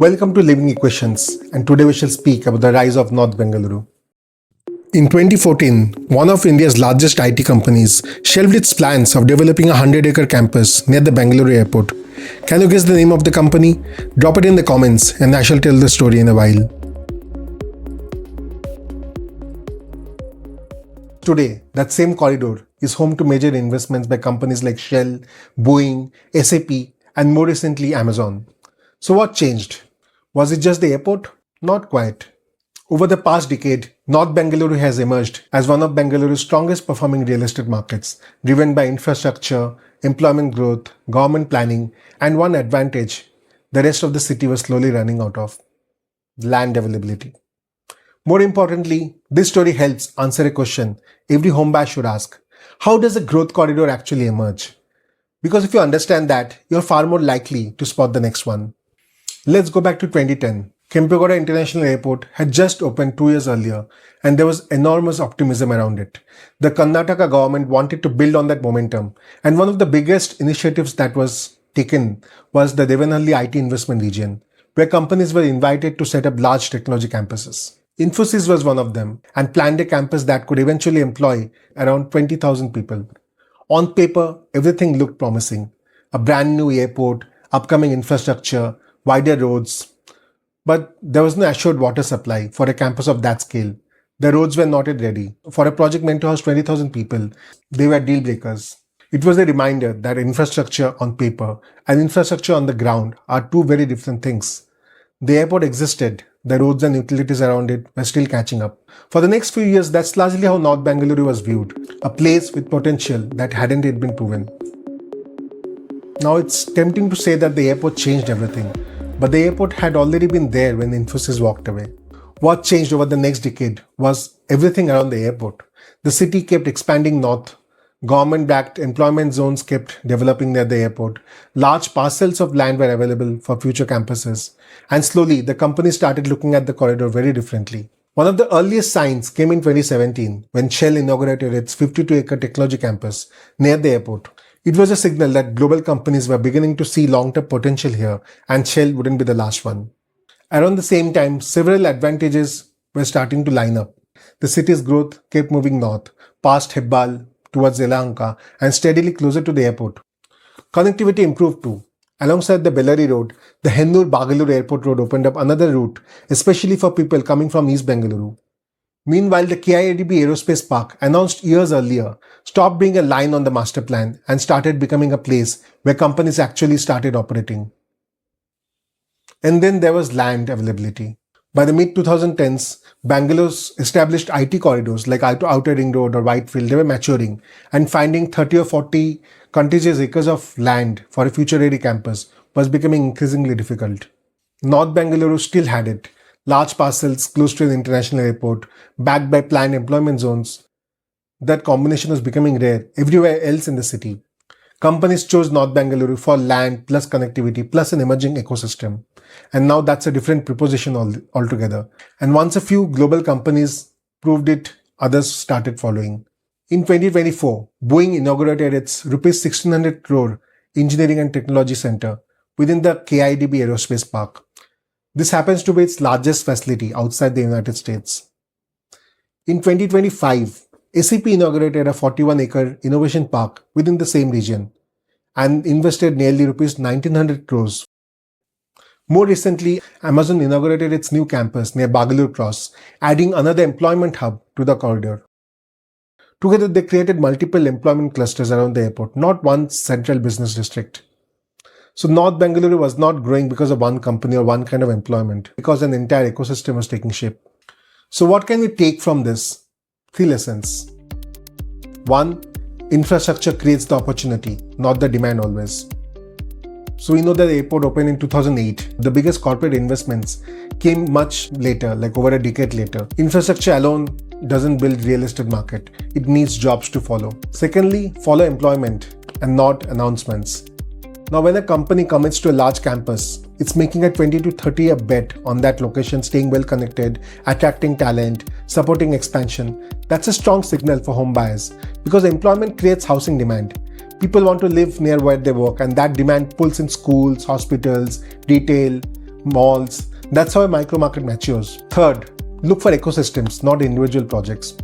Welcome to Living Equations, and today we shall speak about the rise of North Bengaluru. In 2014, one of India's largest IT companies shelved its plans of developing a 100-acre campus near the Bengaluru airport. Can you guess the name of the company? Drop it in the comments and I shall tell the story in a while. Today, that same corridor is home to major investments by companies like Shell, Boeing, SAP, and more recently Amazon. So what changed? Was it just the airport? Not quite. Over the past decade, North Bengaluru has emerged as one of Bengaluru's strongest performing real estate markets, driven by infrastructure, employment growth, government planning, and one advantage the rest of the city was slowly running out of: land availability. More importantly, this story helps answer a question every homebuyer should ask: how does a growth corridor actually emerge? Because if you understand that, you're far more likely to spot the next one. Let's go back to 2010. Kempegowda International Airport had just opened 2 years earlier, and there was enormous optimism around it. The Karnataka government wanted to build on that momentum, and one of the biggest initiatives that was taken was the Devanhalli IT investment region, where companies were invited to set up large technology campuses. Infosys was one of them and planned a campus that could eventually employ around 20,000 people. On paper, everything looked promising: a brand new airport, upcoming infrastructure, wider roads. But there was no assured water supply for a campus of that scale. The roads were not yet ready. For a project meant to house 20,000 people, they were deal breakers. It was a reminder that infrastructure on paper and infrastructure on the ground are two very different things. The airport existed, the roads and utilities around it were still catching up. For the next few years, that's largely how North Bengaluru was viewed, a place with potential that hadn't yet been proven. Now it's tempting to say that the airport changed everything, but the airport had already been there when Infosys walked away. What changed over the next decade was everything around the airport. The city kept expanding north. Government-backed employment zones kept developing near the airport. Large parcels of land were available for future campuses. And slowly, the company started looking at the corridor very differently. One of the earliest signs came in 2017 when Shell inaugurated its 52-acre technology campus near the airport. It was a signal that global companies were beginning to see long-term potential here, and Shell wouldn't be the last one. Around the same time, several advantages were starting to line up. The city's growth kept moving north, past Hebbal, towards Yelahanka, and steadily closer to the airport. Connectivity improved too. Alongside the Bellary Road, the Hennur-Bagaluru Airport Road opened up another route, especially for people coming from East Bengaluru. Meanwhile, the KIADB Aerospace Park, announced years earlier, stopped being a line on the master plan and started becoming a place where companies actually started operating. And then there was land availability. By the mid-2010s, Bangalore's established IT corridors like Outer Ring Road or Whitefield, they were maturing, and finding 30 or 40 contiguous acres of land for a future-ready campus was becoming increasingly difficult. North Bengaluru still had it. Large parcels close to an international airport, backed by planned employment zones. That combination was becoming rare everywhere else in the city. Companies chose North Bengaluru for land plus connectivity plus an emerging ecosystem. And now that's a different proposition altogether. And once a few global companies proved it, others started following. In 2024, Boeing inaugurated its Rs 1,600 crore Engineering and Technology Center within the KIADB Aerospace Park. This happens to be its largest facility outside the United States. In 2025, SAP inaugurated a 41-acre innovation park within the same region and invested nearly Rs 1,900 crores. More recently, Amazon inaugurated its new campus near Bagalur Cross, adding another employment hub to the corridor. Together, they created multiple employment clusters around the airport, not one central business district. So North Bengaluru was not growing because of one company or one kind of employment, because an entire ecosystem was taking shape. So what can we take from this? 3 lessons. 1. Infrastructure creates the opportunity, not the demand always. So we know that the airport opened in 2008. The biggest corporate investments came much later, like over a decade later. Infrastructure alone doesn't build real estate market. It needs jobs to follow. Secondly, follow employment and not announcements. Now, when a company commits to a large campus, it's making a 20 to 30-year bet on that location, staying well connected, attracting talent, supporting expansion. That's a strong signal for home buyers because employment creates housing demand. People want to live near where they work, and that demand pulls in schools, hospitals, retail, malls. That's how a micro market matures. Third, look for ecosystems, not individual projects.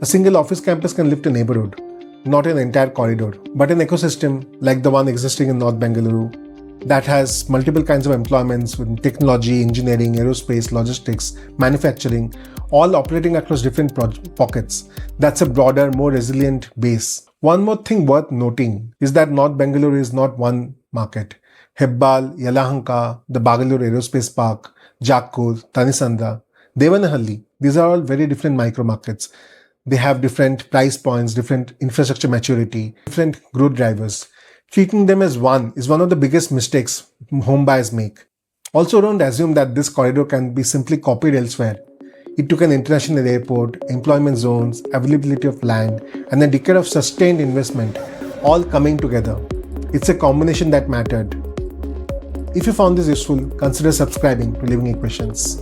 A single office campus can lift a neighborhood, not an entire corridor, but an ecosystem like the one existing in North Bengaluru that has multiple kinds of employments with technology, engineering, aerospace, logistics, manufacturing, all operating across different pockets. That's a broader, more resilient base. One more thing worth noting is that North Bengaluru is not one market. Hebbal, Yelahanka, the Bangalore Aerospace Park, Jakkur, Tanisandra, Devanahalli, these are all very different micro markets. They have different price points, different infrastructure maturity, different growth drivers. Treating them as one is one of the biggest mistakes home buyers make. Also, don't assume that this corridor can be simply copied elsewhere. It took an international airport, employment zones, availability of land, and a decade of sustained investment all coming together. It's a combination that mattered. If you found this useful, consider subscribing to Living Equations.